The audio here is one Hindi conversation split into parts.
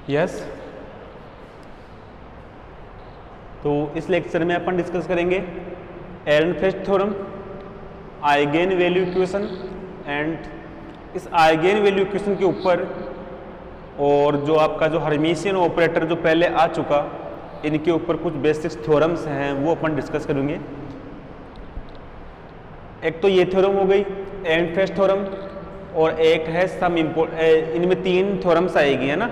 यस। तो इस लेक्चर में अपन डिस्कस करेंगे Ehrenfest theorem, eigen value equation and इस आइगेन वैल्यू इक्वेशन के ऊपर और जो आपका जो हर्मिशियन ऑपरेटर जो पहले आ चुका, इनके ऊपर कुछ बेसिक्स थ्योरम्स हैं वो अपन डिस्कस करेंगे। एक तो ये थ्योरम हो गई एरनफेस्ट थ्योरम, और एक है सम इनमें 3 थ्योरम्स आएगी, है ना।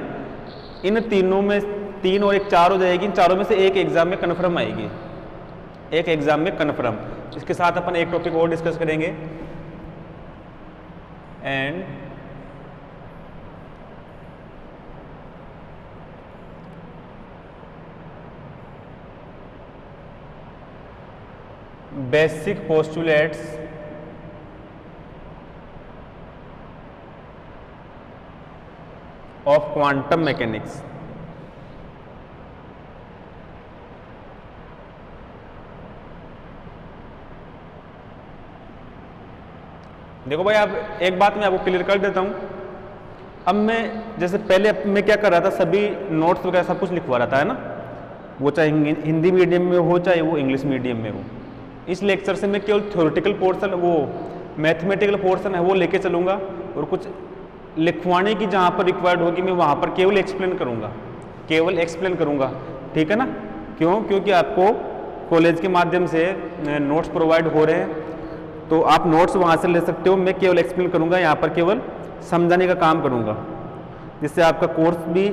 इन तीनों में 3 और 1 4 हो जाएगी। इन चारों में से एक एग्जाम में कन्फर्म आएगी, एक एग्जाम में कन्फर्म। इसके साथ अपन एक टॉपिक और डिस्कस करेंगे and basic postulates of quantum mechanics. देखो भाई, आप एक बात मैं आपको क्लियर कर देता हूं। अब मैं जैसे पहले मैं क्या कर रहा था, सभी नोट्स वगैरह सब कुछ लिखवा रहा था, है ना। वो चाहे हिंदी मीडियम में हो चाहे वो इंग्लिश मीडियम में हो। इस लेक्चर से मैं केवल थ्योरेटिकल पोर्शन, वो मैथमेटिकल पोर्शन है वो लेके चलूँगा, और कुछ लिखवाने की जहाँ पर रिक्वायर्ड होगी मैं वहाँ पर केवल एक्सप्लेन करूँगा, केवल एक्सप्लेन करूँगा, ठीक है ना। क्यों? क्योंकि आपको कॉलेज के माध्यम से नोट्स प्रोवाइड हो रहे हैं, तो आप नोट्स वहाँ से ले सकते हो। मैं केवल एक्सप्लेन करूँगा, यहाँ पर केवल समझाने का काम करूँगा, जिससे आपका कोर्स भी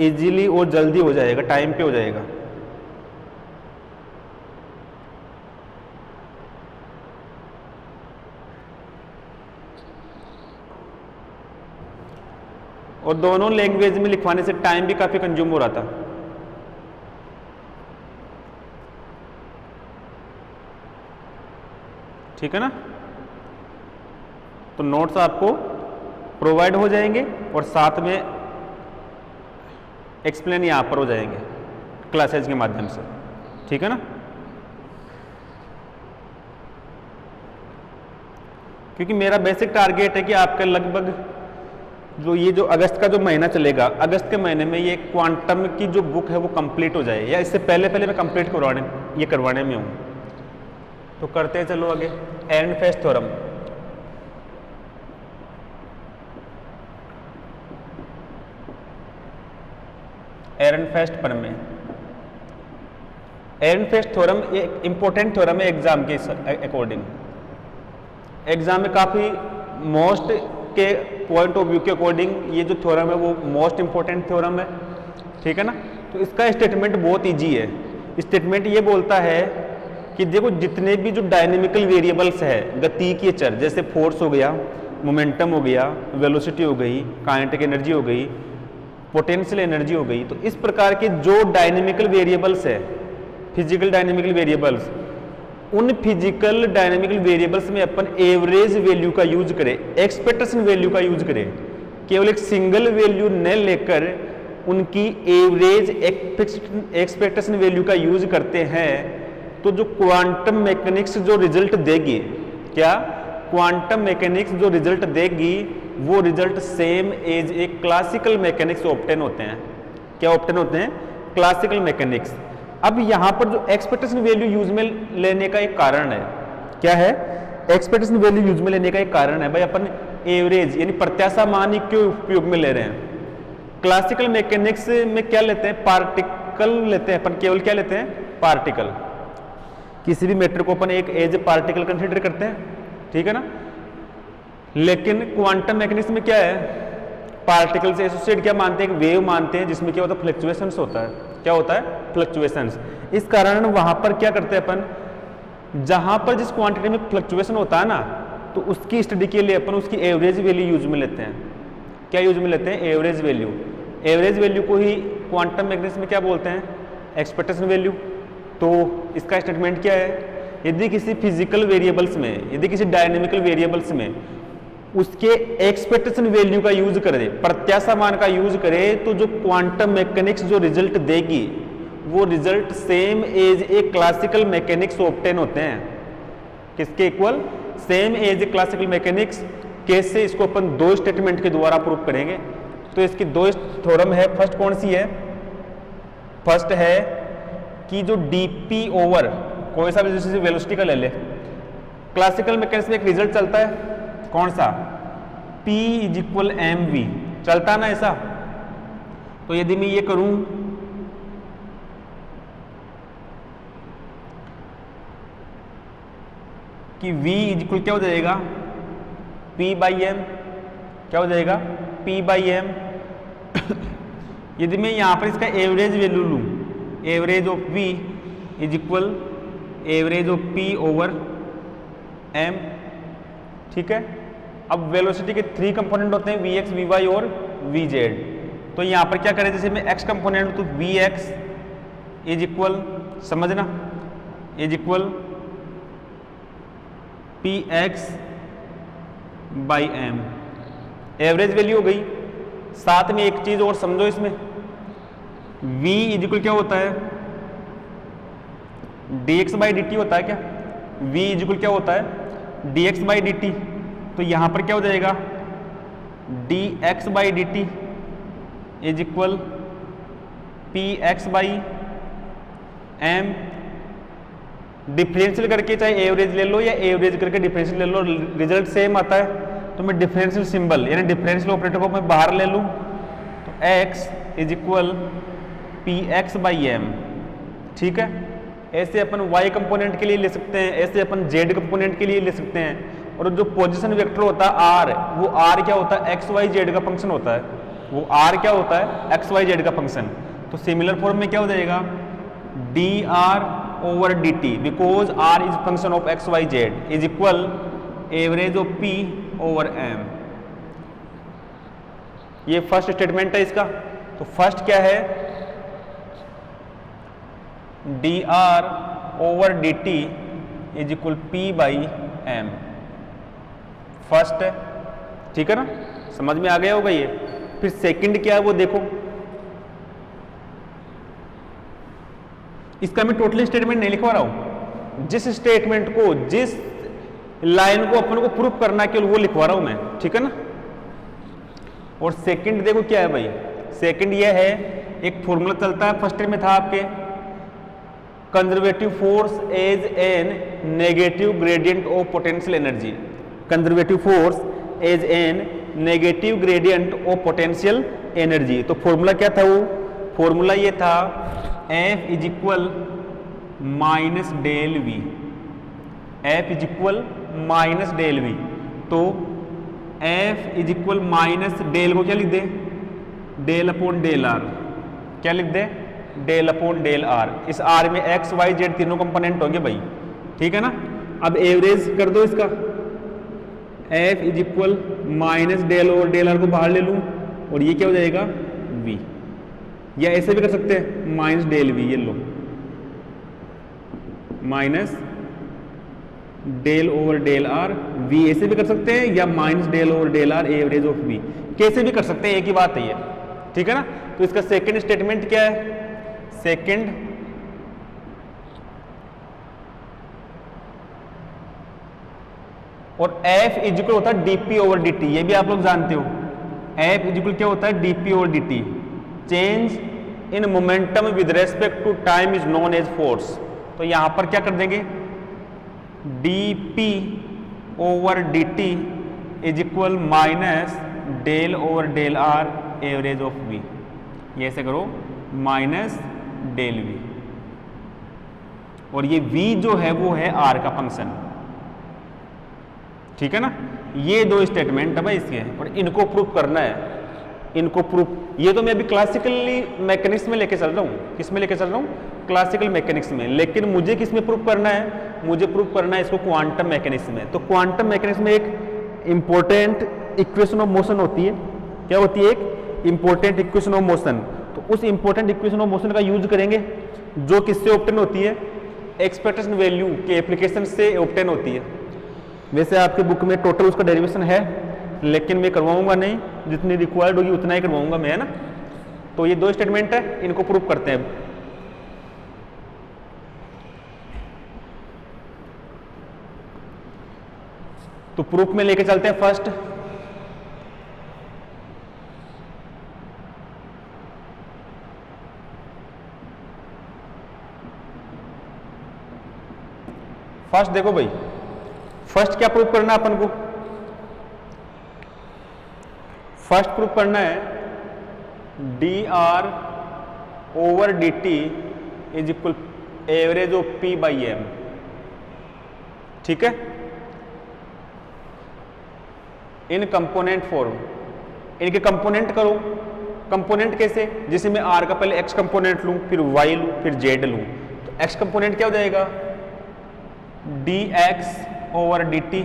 इजीली और जल्दी हो जाएगा, टाइम पे हो जाएगा। और दोनों लैंग्वेज में लिखवाने से टाइम भी काफ़ी कंज्यूम हो रहा था। ठीक है ना। तो नोट्स आपको प्रोवाइड हो जाएंगे और साथ में एक्सप्लेन यहाँ पर हो जाएंगे क्लासेज के माध्यम से, ठीक है ना। क्योंकि मेरा बेसिक टारगेट है कि आपका लगभग जो अगस्त का जो महीना चलेगा, अगस्त के महीने में ये क्वांटम की जो बुक है वो कंप्लीट हो जाए, या इससे पहले पहले मैं कंप्लीट करवाने में हूँ। तो करते हैं, चलो आगे। एरनफेस्ट थ्योरम, एरनफेस्ट प्रमेय। एरनफेस्ट थ्योरम एक इंपॉर्टेंट थ्योरम है एग्जाम के अकॉर्डिंग। एग्जाम में काफ़ी मोस्ट के पॉइंट ऑफ व्यू के अकॉर्डिंग ये जो थ्योरम है वो मोस्ट इंपॉर्टेंट थ्योरम है, ठीक है ना। तो इसका स्टेटमेंट बहुत इजी है। स्टेटमेंट ये बोलता है कि देखो, जितने भी जो डायनेमिकल वेरिएबल्स है, गति के चर, जैसे फोर्स हो गया, मोमेंटम हो गया, वेलोसिटी हो गई, काइनेटिक एनर्जी हो गई, पोटेंशियल एनर्जी हो गई, तो इस प्रकार के जो डायनेमिकल वेरिएबल्स है, फिजिकल डायनेमिकल वेरिएबल्स, उन फिजिकल डायनेमिकल वेरिएबल्स में अपन एवरेज वैल्यू का यूज करें, एक्सपेक्टेशन वैल्यू का यूज करें, केवल एक सिंगल वैल्यू न लेकर उनकी एवरेज एक्सपेक्टेशन वैल्यू का यूज करते हैं, तो जो क्वांटम मैकेनिक्स जो रिजल्ट देगी, क्या क्वांटम मैकेनिक्स जो रिजल्ट देगी वो result same as a classical mechanics obtain होते हैं। क्या ऑब्टेन होते हैं? Classical mechanics. अब यहाँ पर जो एक्सपेक्टेशन वैल्यू यूज में लेने का एक कारण है, क्या है? एक्सपेक्टेशन वैल्यू यूज में लेने का एक कारण है भाई, अपन एवरेज यानी प्रत्याशा मान ही क्यों उपयोग में ले रहे हैं। क्लासिकल मैकेनिक्स में क्या लेते हैं? पार्टिकल लेते हैं अपन, केवल क्या लेते हैं? पार्टिकल। किसी भी मैटर को अपन एक एज ए पार्टिकल कंसिडर करते हैं, ठीक है ना। लेकिन क्वांटम मैकेनिक्स में क्या है? पार्टिकल से एसोसिएट क्या मानते हैं? वेव मानते हैं, जिसमें क्या होता है? फ्लक्चुएशंस होता है। क्या होता है? फ्लक्चुएशंस। इस कारण वहां पर क्या करते हैं अपन, जहां पर जिस क्वांटिटी में फ्लक्चुएशन होता है ना, तो उसकी स्टडी के लिए अपन उसकी एवरेज वैल्यू यूज में लेते हैं। क्या यूज में लेते हैं? Average value. एवरेज वैल्यू को ही क्वांटम मैकेनिक्स में क्या बोलते हैं? Expectation value. तो इसका स्टेटमेंट क्या है? यदि किसी फिजिकल वेरिएबल्स में, यदि किसी डायनेमिकल वेरिएबल्स में उसके एक्सपेक्टेशन वैल्यू का यूज करें, प्रत्याशा मान का यूज करें, तो जो क्वांटम मैकेनिक्स जो रिजल्ट देगी वो result same as a classical mechanics obtain होते हैं। किसके equal? Same as a classical mechanics. कैसे? इसको अपन दो स्टेटमेंट के द्वारा प्रूव करेंगे। तो इसकी दो थ्योरम है। फर्स्ट कौन सी है? फर्स्ट है कि जो dp ओवर कोई सा भी जैसे वेलोसिटी का ले ले, क्लासिकल मैकेनिक्स में एक रिजल्ट चलता है कौन सा? p इज इक्वल mv चलता है ना ऐसा। तो यदि मैं ये करूं कि v इज इक्वल क्या हो जाएगा? p बाई एम, क्या हो जाएगा? p by m. यदि मैं यहां पर इसका एवरेज वैल्यू लूं, average of v is equal average of p over m, ठीक है। अब वेलोसिटी के 3 कंपोनेंट होते हैं, vx, vy और vz। तो यहां पर क्या करें, जैसे मैं x कंपोनेंट तो vx इज इक्वल, समझना, is equal px by m, average value हो गई। साथ में एक चीज और समझो इसमें, v इज इक्वल क्या होता है? dx बाई dt होता है क्या? v इज इक्वल क्या होता है? dx by dt। तो यहां पर क्या हो जाएगा? dx by dt is equal px by m। Differential करके चाहे एवरेज ले लो या एवरेज करके डिफरेंशियल ले लो, रिजल्ट सेम आता है। तो मैं डिफरेंशियल सिंबल यानी डिफरेंशियल ऑपरेटर को मैं बाहर ले लूं, तो x is equal px by m, ठीक है। ऐसे अपन y कंपोनेंट के लिए ले सकते हैं, ऐसे अपन z कंपोनेंट के लिए ले सकते हैं। और जो पोजीशन वेक्टर होता है r, वो r क्या होता है? x y z का फंक्शन होता है। वो r क्या होता है? x y z का फंक्शन। तो सिमिलर फॉर्म में क्या हो जाएगा? dr over dt, because r is function of x y z is equal average of p over m। ये फर्स्ट स्टेटमेंट है इसका। तो फर्स्ट क्या है? dr over dt is equal p by m, first है, ठीक है ना, समझ में आ गया होगा ये। फिर सेकंड क्या है वो देखो, इसका मैं टोटली स्टेटमेंट नहीं लिखवा रहा हूं, जिस स्टेटमेंट को, जिस लाइन को अपन को प्रूफ करना है केवल वो लिखवा रहा हूं मैं, ठीक है ना। और सेकंड देखो क्या है भाई, सेकंड ये है, एक फॉर्मूला चलता है फर्स्ट में था आपके, conservative force as an negative gradient of potential energy. Conservative force as an negative gradient of potential energy. तो फॉर्मूला क्या था? वो फॉर्मूला ये था F is equal minus del V, F is equal minus del V. तो F is equal minus del को क्या लिख दे? Del upon del r. क्या लिख दे? Del upon del r. इस आर में एक्स वाई जेड तीनों कंपोनेंट होंगे भाई, ठीक है ना। अब एवरेज कर दो इसका, F is equal minus del और डेल आर को बाहर ले लूं और ये क्या हो जाएगा? V। या ऐसे भी कर सकते हैं, माइनस डेल वी, ये लो minus del over del r V, ऐसे भी कर सकते हैं, या minus del over del r average of V, कैसे भी कर सकते हैं, एक ही बात है ये, ठीक है ना। तो इसका सेकंड स्टेटमेंट क्या है? सेकंड और F इज इक्वल होता है dp ओवर dt, ये भी आप लोग जानते हो। F इज इक्वल क्या होता है? dp over dt। Change in momentum with respect to time is known as force. तो यहां पर क्या कर देंगे? dp over dt is equal minus del over del r average of v। ये ऐसे करो, माइनस डेल v, और ये v जो है वो है r का फंक्शन, ठीक है ना। ये दो स्टेटमेंट है भाई इसके, और इनको प्रूफ करना है, इनको प्रूफ। ये तो मैं अभी क्लासिकली मैकेनिक्स में लेके चल रहा हूँ, किस में लेके चल रहा हूँ? क्लासिकल मैकेनिक्स में। लेकिन मुझे किस में प्रूफ करना है? मुझे प्रूफ करना है इसको क्वांटम मैकेनिक्स में। तो क्वांटम मैकेनिक्स में एक इंपॉर्टेंट इक्वेशन ऑफ मोशन होती है। क्या होती है? एक इंपॉर्टेंट इक्वेशन ऑफ मोशन। तो उस इंपॉर्टेंट इक्वेशन ऑफ मोशन का यूज करेंगे, जो किससे ऑब्टेन होती है? एक्सपेक्टेशन वैल्यू के एप्लीकेशन से ऑब्टेन होती है। वैसे आपके बुक में टोटल उसका डेरिवेशन है, लेकिन मैं करवाऊंगा नहीं, जितनी रिक्वायर्ड होगी उतना ही करवाऊंगा मैं, है ना। तो ये दो स्टेटमेंट है, इनको प्रूफ करते हैं। तो प्रूफ में लेके चलते हैं फर्स्ट। फर्स्ट देखो भाई, फर्स्ट क्या प्रूफ करना है अपन को? फर्स्ट प्रूफ करना है d r over D T is equal average of p by m. ठीक है, इन कंपोनेंट फॉर्म, इनके कंपोनेंट करो। कंपोनेंट कैसे? जैसे मैं आर का पहले एक्स कंपोनेंट लूं, फिर वाई लूं, फिर जेड लूं, तो एक्स कंपोनेंट क्या हो जाएगा? D x over D t,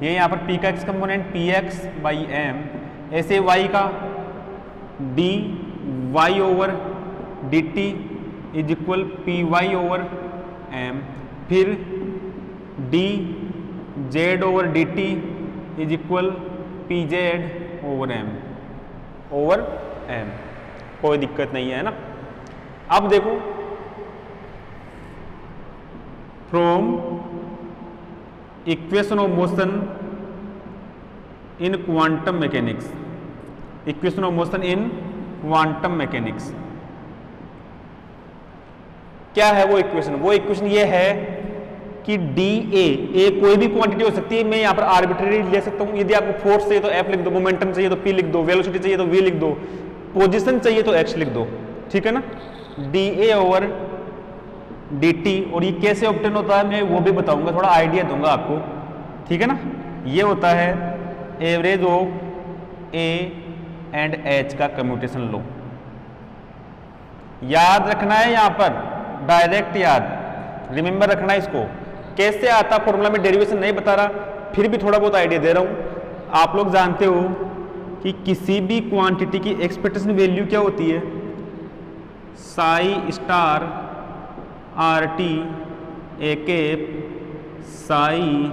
ये यहाँ पर पी का x component p x by m. ऐसे वाई का d y over D T is equal p y over m. फिर d z over D T is equal p z over m कोई दिक्कत नहीं है ना। अब देखो, from equation of motion in quantum mechanics, equation of motion in quantum mechanics क्या है वो इक्वेशन? वो इक्वेशन ये है कि डी ए कोई भी क्वांटिटी हो सकती है, मैं यहाँ पर आर्बिट्रेरी ले सकता हूँ। यदि आपको फोर्स चाहिए तो एफ लिख दो, मोमेंटम चाहिए तो पी लिख दो, वेलोसिटी चाहिए तो वी लिख दो, पोजीशन चाहिए तो एक्स लिख दो। ठीक है ना, D a over D t. और ये कैसे ऑब्टेन होता है मैं वो भी बताऊंगा, थोड़ा आइडिया दूंगा आपको। ठीक है ना, ये होता है average of a and h का कम्यूटेशन लो। याद रखना है यहाँ पर, डायरेक्ट याद, रिमेंबर रखना है इसको। कैसे आता फॉर्मूला में डेरिवेशन नहीं बता रहा, फिर भी थोड़ा बहुत आइडिया दे रहा हूं। आप लोग जानते हो कि किसी भी क्वांटिटी की एक्सपेक्टेशन वैल्यू क्या होती है? Psi star r t a cap psi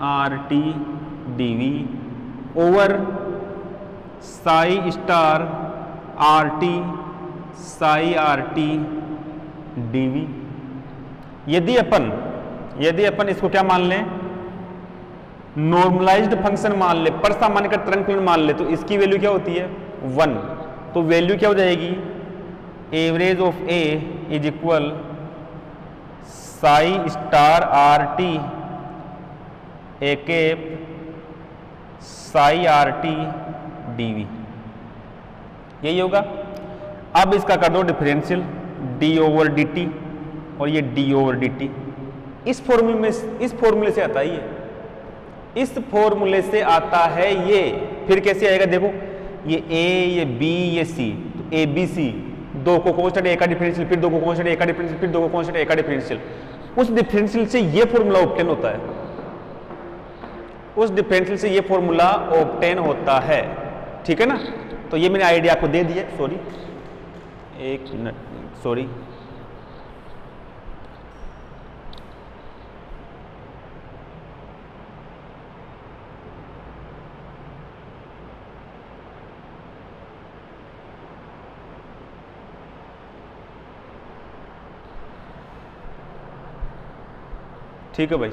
r t d v over psi star r t psi r t d v. यदि अपन इसको क्या मान लें? नॉर्मलाइज्ड फंक्शन मान ले, पर सामान्य का तरंग फलन मान ले, तो इसकी वैल्यू क्या होती है? 1। तो वैल्यू क्या हो जाएगी? Average of a is equal psi star r t a cap psi r t d v, यही होगा। अब इसका कर दो differential, d over D t और ये डी ओवर डी टी। इस फॉर्मूले से आता है ये, इस फॉर्मूले से आता है ये। फिर कैसे आएगा देखो, ये ए, ये बी, ये सी, तो ए बी सी, दो को कांस्टेंट ए का डिफरेंशियल, फिर दो को कांस्टेंट ए का डिफरेंशियल, फिर दो को कांस्टेंट ए का डिफरेंशियल। उस डिफरेंशियल से ये फॉर्मूला ऑब्टेन होता है, उस डिफरेंशियल से ये फॉर्मूला ऑब्टेन होता है। ठीक है ना, तो ये मैंने आइडिया आपको दे दिया। सॉरी, एक मिनट, सॉरी। ठीक है भाई,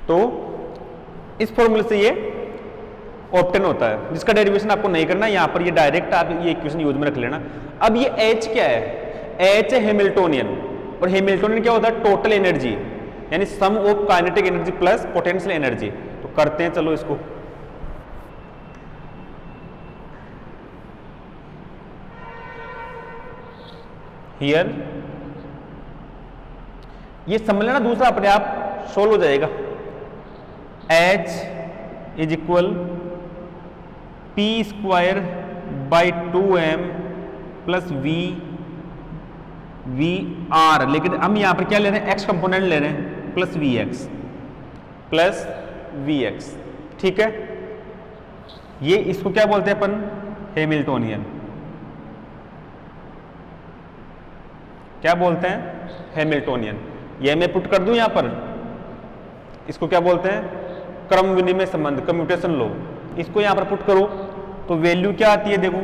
तो इस फॉर्मूले से ये ऑब्टेन होता है, जिसका डेरिवेशन आपको नहीं करना। यहां पर ये डायरेक्ट आप ये इक्वेशन यूज में रख लेना। अब ये H क्या है? H है हैमिल्टोनियन, और हैमिल्टोनियन क्या होता है? टोटल एनर्जी, यानी sum of kinetic energy plus potential energy. तो करते हैं, चलो इसको। हियर ये समझ लेना, दूसरा अपने आप सोल्व हो जाएगा। H is equal p square by 2m plus v r. लेकिन हम यहां पर क्या ले रहे हैं? एक्स कंपोनेंट ले रहे हैं, प्लस वी एक्स। ठीक है, ये इसको क्या बोलते हैं अपन? हैमिल्टोनियन। क्या बोलते हैं? हैमिल्टोनियन। ये मैं पुट कर दूं यहां पर, इसको क्या बोलते हैं? क्रम विनिमय संबंध, कम्यूटेशन लॉ। इसको यहां पर पुट करो तो वैल्यू क्या आती है देखो,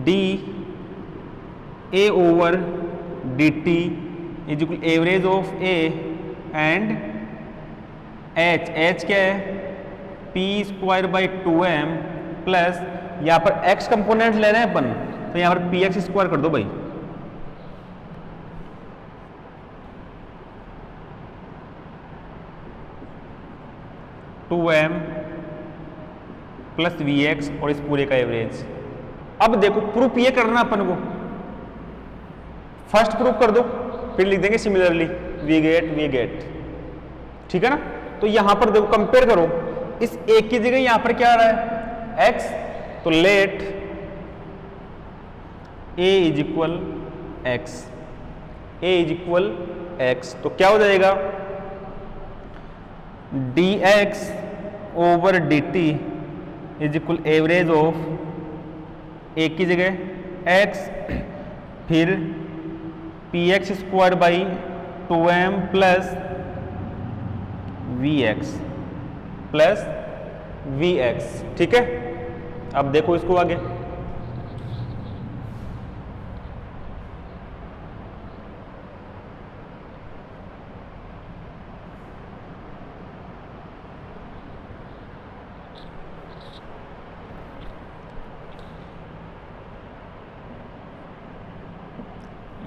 D a over D T is equal average of a and H क्या है? P square by 2m plus, यहां पर एक्स कंपोनेंट ले रहे हैं अपन, तो यहां पर पी एक्स स्क्वायर कर दो भाई। 2m प्लस Vx और इस पूरे का एवरेज। अब देखो प्रूफ ये करना अपन को, फर्स्ट प्रूफ कर दो फिर लिख देंगे सिमिलरली वी गेट, ठीक है ना। तो यहां पर देखो कंपेयर करो, इस एक की जगह यहां पर क्या आ रहा है x, तो let a is equal x, a is equal x, तो क्या हो जाएगा dx over dt is equal average of एक की जगह x फिर px square by 2m plus vx, ठीक है। अब देखो इसको आगे,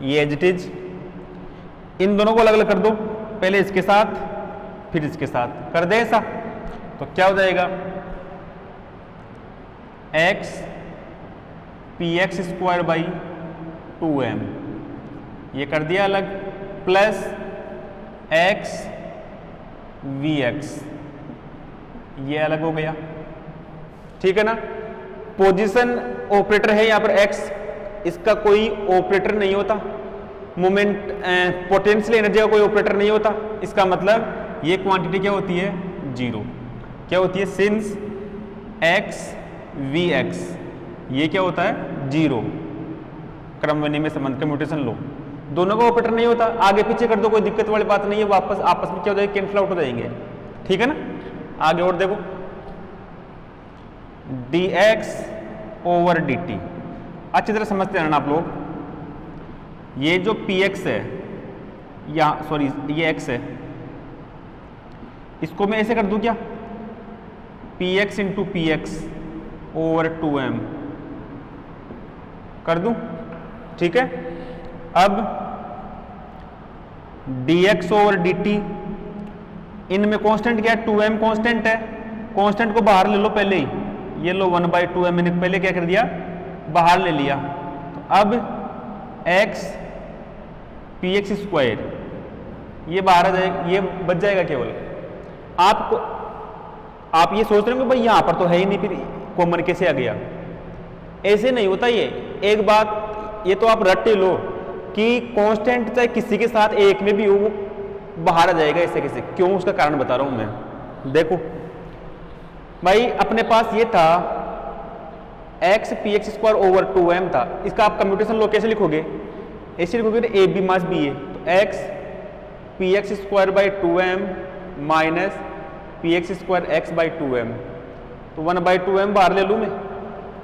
ये एज इट इज, इन दोनों को अलग अलग कर दो, पहले इसके साथ फिर इसके साथ कर दे ऐसा, तो क्या हो जाएगा x px square by 2m, ये कर दिया अलग, प्लस x vx, ये अलग हो गया, ठीक है ना। पोजीशन ऑपरेटर है यहाँ पर x, इसका कोई ऑपरेटर नहीं होता, मोमेंट पोटेंशियल एनर्जी का कोई ऑपरेटर नहीं होता, इसका मतलब ये क्वांटिटी क्या होती है जीरो, क्या होती है सिंस x vx, ये क्या होता है जीरो, क्रम विनिमय संबंध कम्यूटेशन लो, दोनों का ऑपरेटर नहीं होता, आगे पीछे कर दो कोई दिक्कत वाली बात नहीं है, वापस आपस में क्या हो जाएगा कैंसिल आउट हो जाएंगे, ठीक है ना। आगे और देखो dx ओवर dt, अच्छी तरह समझते हैं ना आप लोग, ये जो px है या सॉरी ये x है, इसको मैं ऐसे कर दूं क्या px into px over 2m कर दूं, ठीक है। अब dx ओवर dt, इनमें कांस्टेंट क्या है 2m कांस्टेंट है, कांस्टेंट को बाहर ले लो पहले ही, ये लो 1/2m मैंने पहले क्या कर दिया बाहर ले लिया, तो अब x px स्क्वायर ये बाहर आ जाएगा, ये बच जाएगा केवल। आपको आप ये सोच रहे हो कि भाई यहां पर तो है ही नहीं, फिर कॉमन कैसे आ गया, ऐसे नहीं होता ये। एक बात ये तो आप रट लो कि कांस्टेंट चाहे किसी के साथ एक में भी हो वो बाहर आ जाएगा ऐसे कैसे, क्यों उसका कारण बता रहा हूं मैं। देखो भाई अपने पास ये था x px square over 2m था, इसका आप कम्यूटेशन लो कैसे लिखोगे, ऐसे लिखोगे ए बी मास बी है, तो x px square by 2m minus px square x by 2m, तो 1/2m बाहर ले लूँ मैं,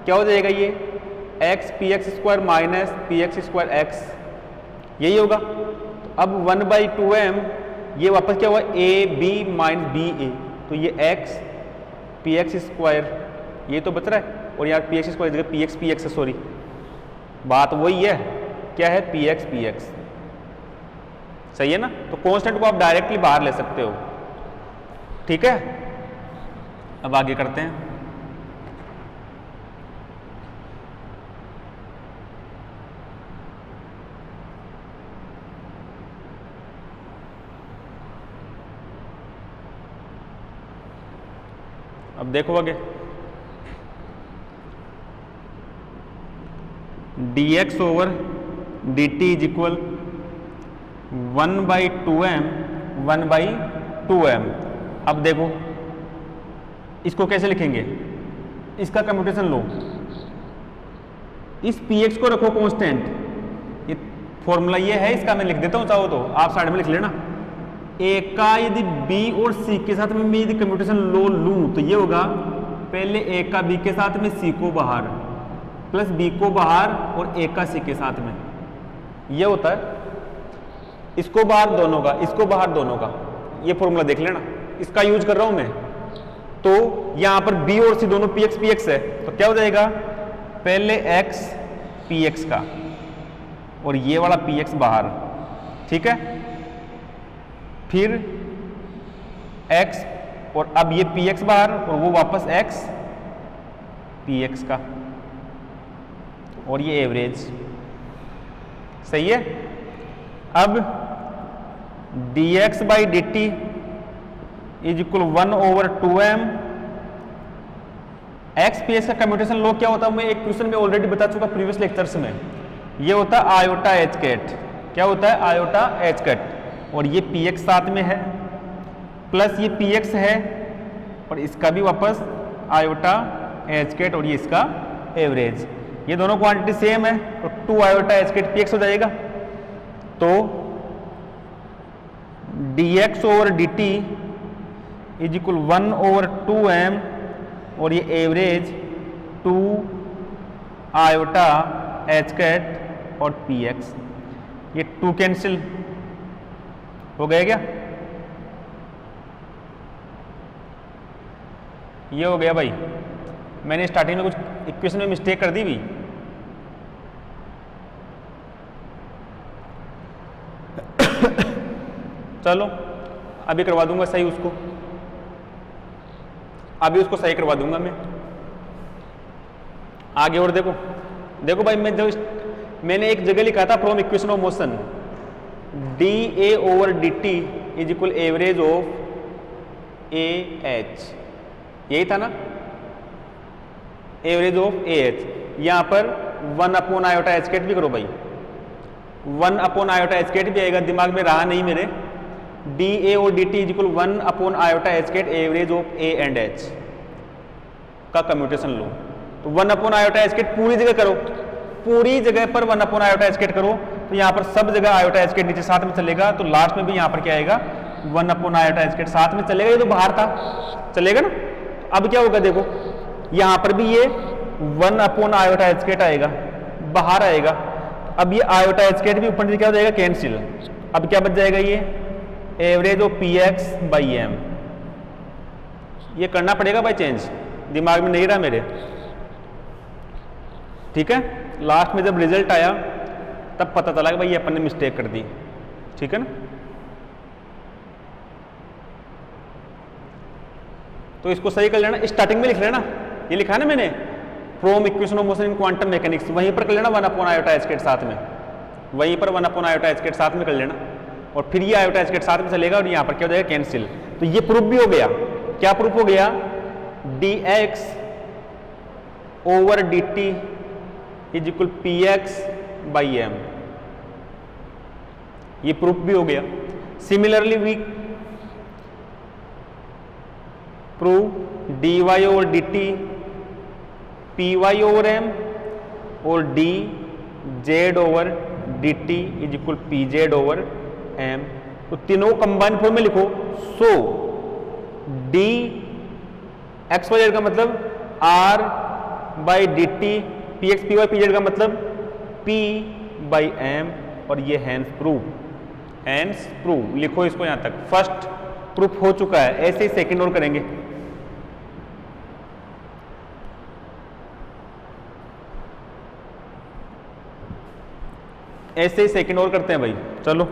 क्या हो जाएगा ये x px square minus px square x, यही होगा। तो अब 1/2m ये वापस क्या हुआ a b minus b a, तो ये x px स्क्वायर ये तो बच रहा है, और यार px स्क्वायर जगह px है, सॉरी बात वही है, क्या है px, सही है ना। तो कांस्टेंट को आप डायरेक्टली बाहर ले सकते हो, ठीक है। अब आगे करते हैं, अब देखो आगे dx over dt is equal 1/2m। अब देखो इसको कैसे लिखेंगे, इसका कम्यूटेशन लो, इस px को रखो कांस्टेंट, ये फॉर्मूला ये है इसका, मैं लिख देता हूं चाहो तो आप साइड में लिख लेना। ए का यदि b और c के साथ में मैं यदि कम्यूटेशन लो लूं तो ये होगा पहले ए का b के साथ में c को बाहर प्लस b को बाहर और ए का c के साथ में, ये होता है। इसको बाहर दोनों का, इसको बाहर दोनों का, ये फॉर्मूला देख लेना, इसका यूज कर रहा हूं मैं। तो यहां पर b और c दोनों px है, तो क्या हो जाएगा पहले x px का और ये वाला px बाहर, ठीक है। फिर x और अब ये पी एक्स बाहर और वो वापस एक्स पी एक्स का, और ये एवरेज। सही है। अब D x by d T is equal 1/2m। X P x का कम्यूटेशन लॉ क्या होता है, मैं एक क्वेश्चन में ऑलरेडी बता चुका प्रीवियस लेक्चर्स में। ये होता है आयोटा एच कैट। क्या होता है? Iota H cut. और ये पी एक्स साथ में है प्लस ये पी एक्स है और इसका भी वापस आयोटा एच कैट और ये इसका एवरेज। ये दोनों क्वांटिटी सेम है तो 2 iota H cut p x हो जाएगा। तो d x over D T is equal 1/2m और ये एवरेज 2 आयोटा एच कैट और पी एक्स। ये 2 कैंसिल हो गया क्या? ये हो गया भाई। मैंने स्टार्टिंग में कुछ इक्वेशन में मिस्टेक कर दी भी। चलो अभी करवा दूंगा सही उसको, अभी उसको सही करवा दूंगा मैं आगे। और देखो देखो भाई, मैंने एक जगह लिखा था from equation of motion D a over D T is equal average of A H, यही था ना, एवरेज ऑफ ए एच। यहां पर 1 आयोटा एच कैट भी करो भाई, 1 आयोटा एच कैट भी आएगा, दिमाग में रहा नहीं मेरे। डी ए और d T is equal 1 iota H cut average of a and h का कम्यूटेशन लो। तो 1 आयोटा एच कैट पूरी जगह करो, पूरी जगह पर 1 आयोटा एच कैट करो, तो यहाँ पर सब जगह आयोटा एच कैट नीचे साथ में चलेगा, तो लास्ट में भी यहाँ पर क्या आएगा 1 आयोटा एच कैट साथ में चलेगा। ये तो बाहर था, चलेगा ना। अब क्या होगा देखो, यहाँ पर भी ये 1 आयोटा एच कैट आएगा, बाहर आएगा। अब ये आयोटा एच कैट भी ऊपर से क्या हो जाएगा? कैंसिल। अब क्या बच जाएगा? ये average of p x by m. ये करना पड़ेगा भाई चेंज, दिमाग में नहीं रहा मेरे, ठीक है। लास्ट में जब रिजल्ट आया तब पता चला कि भाई ये अपन ने मिस्टेक कर दी, ठीक है ना। तो इसको सही कर लेना, स्टार्टिंग में लिख लेना, ये लिखा है ना मैंने from equation of motion in quantum mechanics, वहीं पर कर लेना 1 आयोटा एच कैट साथ में, वहीं पर 1 आयोटा एच कैट साथ में कर लेना, और फिर ये आयोटा एच कैट साथ में चलेगा और यहाँ पर क्या हो जाएगा? कैंसिल। तो ये प्रूफ भी हो गया। क्या प्रूफ हो गया? D x over D T is equal P x by m, ये प्रूफ भी हो गया। Similarly we prove d y over D t p y over m और d z over D T is equal p z over m. तो तीनों कंबाइन फॉर्म में लिखो। So d x y z का मतलब r by d t, p x p y p z का मतलब पी बाई एम, और ये हैंस प्रूव, हैंस प्रूव लिखो इसको यहां तक। फर्स्ट प्रूफ हो चुका है, ऐसे ही सेकंड और करेंगे। ऐसे ही सेकंड और करते हैं भाई। चलो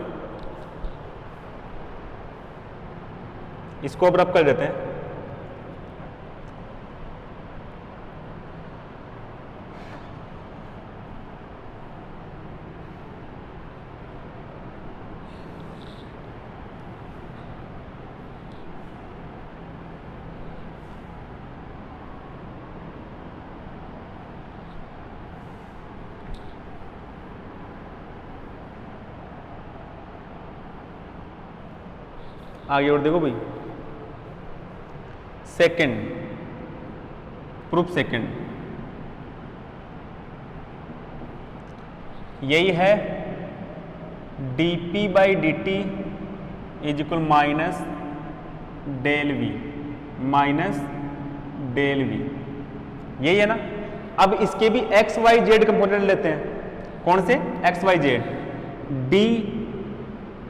इसको अब रब कर देते हैं। आगे और देखो भाई, सेकंड प्रूफ, सेकंड यही है d p by d T is equal minus del v, minus del v, यही है ना। अब इसके भी एक्स वाई जेड कंपोनेंट लेते हैं। कौन से? X y z. D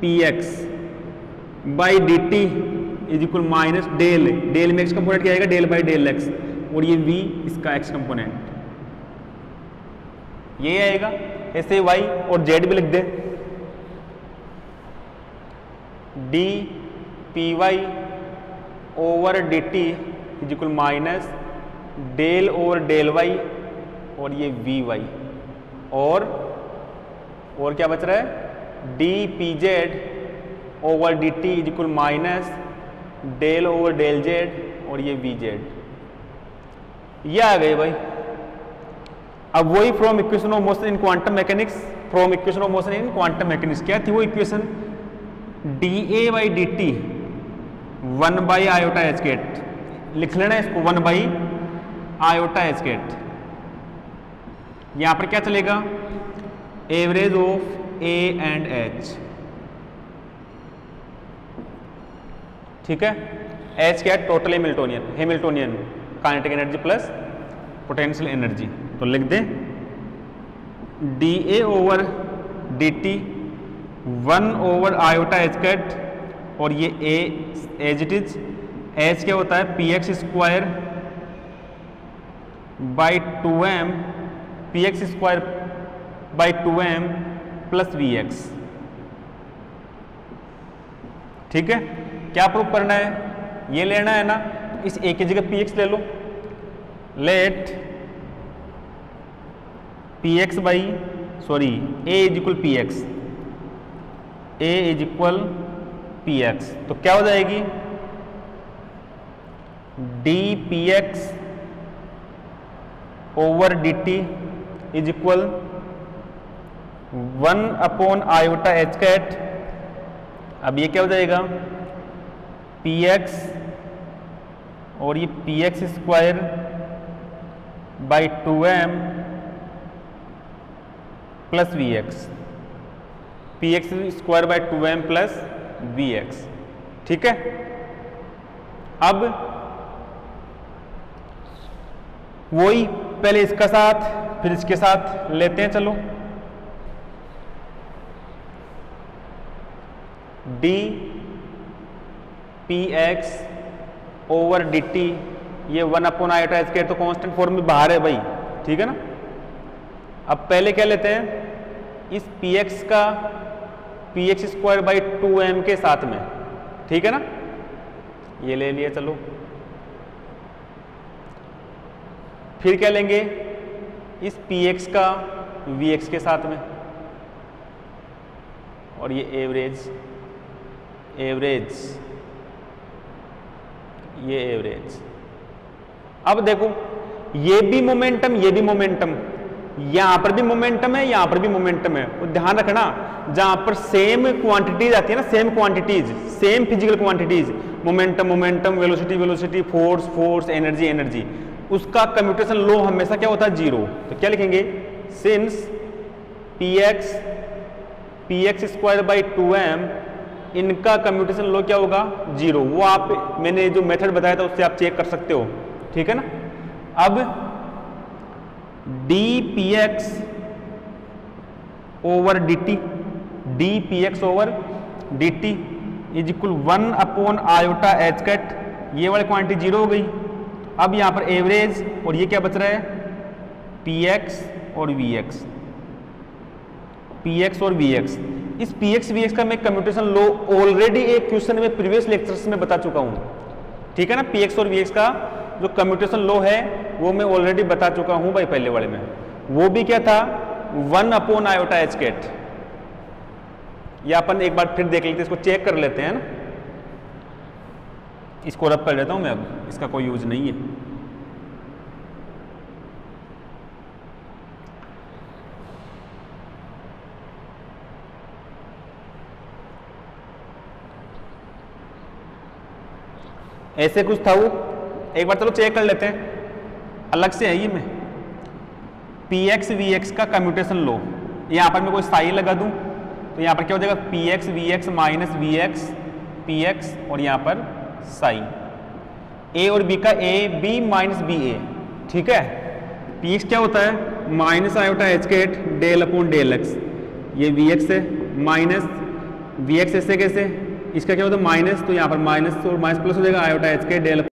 P x by d T is equal minus del, del में एक्स कंपोनेंट क्या आएगा? डेल बाई डेल एक्स, और ये v इसका x कंपोनेंट, ये आएगा। ऐसे y और z भी लिख दे, d p y over D T is equal minus del over del y और ये वी वाई और क्या बच रहा है d p z over D T is equal minus del over del z और ये वी जेड। ये आ गए भाई। अब वही from equation of motion in quantum mechanics, from equation of motion in quantum mechanics क्या थी वो equation, d a by d t 1 by iota h cut, लिख लेना इसको 1 बाई आयोटा एच गेट। यहां पर क्या चलेगा, average of a and h, ठीक है। एच क्या है, total Hamiltonian kinetic energy plus potential energy. तो लिख दें d a over D t 1 over iota H cut और ये a as it is, h क्या होता है p x square by 2m, p x square by 2m plus we x, ठीक है। क्या प्रूव करना है, ये लेना है ना, इस ए की जगह पी एक्स ले लो, let P x by sorry A is equal P X, A is equal P X, तो क्या हो जाएगी D P x over D T is equal 1 upon iota H cat. अब ये क्या हो जाएगा पी एक्स और ये P x square by 2m plus we x, P x square by 2m plus we x, ठीक है। अब वही पहले इसका साथ फिर इसके साथ लेते हैं, चलो D P x over D t, ये 1 अपॉन आयोटा एच स्क्वायर तो कांस्टेंट फॉर्म में बाहर है भाई, ठीक है ना। अब पहले क्या लेते हैं, इस पी एक्स का P x square by 2m के साथ में, ठीक है ना, ये ले लिया। चलो फिर क्या लेंगे, इस पी एक्स का वी एक्स के साथ में और ये एवरेज ये एवरेज। अब देखो ये भी मोमेंटम ये भी मोमेंटम, यहां पर भी मोमेंटम है यहां पर भी मोमेंटम है। तो ध्यान रखना जहां पर सेम क्वांटिटीज आती है ना, same quantities same physical quantities, momentum velocity force energy, उसका कम्यूटेशन लॉ हमेशा क्या होता है 0। तो क्या लिखेंगे, since P x square by 2m, इनका कम्यूटेशन लॉ क्या होगा 0। वो आप मैंने जो मेथड बताया था उससे आप चेक कर सकते हो, ठीक है ना। अब d P x over D T is equal 1 upon iota H cut, ये वाली क्वांटिटी 0 हो गई। अब यहां पर एवरेज और ये क्या बच रहा है पी एक्स और वी एक्स, इस पी एक्स वी एक्स का मैं कम्यूटेशन लॉ ऑलरेडी एक क्वेश्चन में प्रीवियस लेक्चर्स में बता चुका हूं, ठीक है ना। पी एक्स और वी एक्स का जो कम्यूटेशन लॉ है वो मैं ऑलरेडी बता चुका हूं भाई पहले वाले में। वो भी क्या था 1 अपॉन आयोटा एच कैट। या अपन एक बार फिर देख लेते हैं, इसको चेक कर लेते हैं ना। इसको रब कर लेता हूं मैं, अब इसका कोई यूज नहीं है। ऐसे कुछ था वो, एक बार चलो चेक कर लेते हैं, अलग से है ये में पी एक्स वी एक्स का कम्यूटेशन लो। यहाँ पर मैं कोई साई लगा दूं तो यहाँ पर क्या हो जाएगा P x v x minus v x P x और यहाँ पर साई, ए और बी का a b minus b a, ठीक है। पी एक्स क्या होता है minus iota H cut del upon del x, ये वी एक्स है माइनस वी एक्स ऐसे कैसे, इसका क्या होता है माइनस, तो यहाँ पर माइनस और माइनस प्लस हो जाएगा आयोटा एच कैट डेल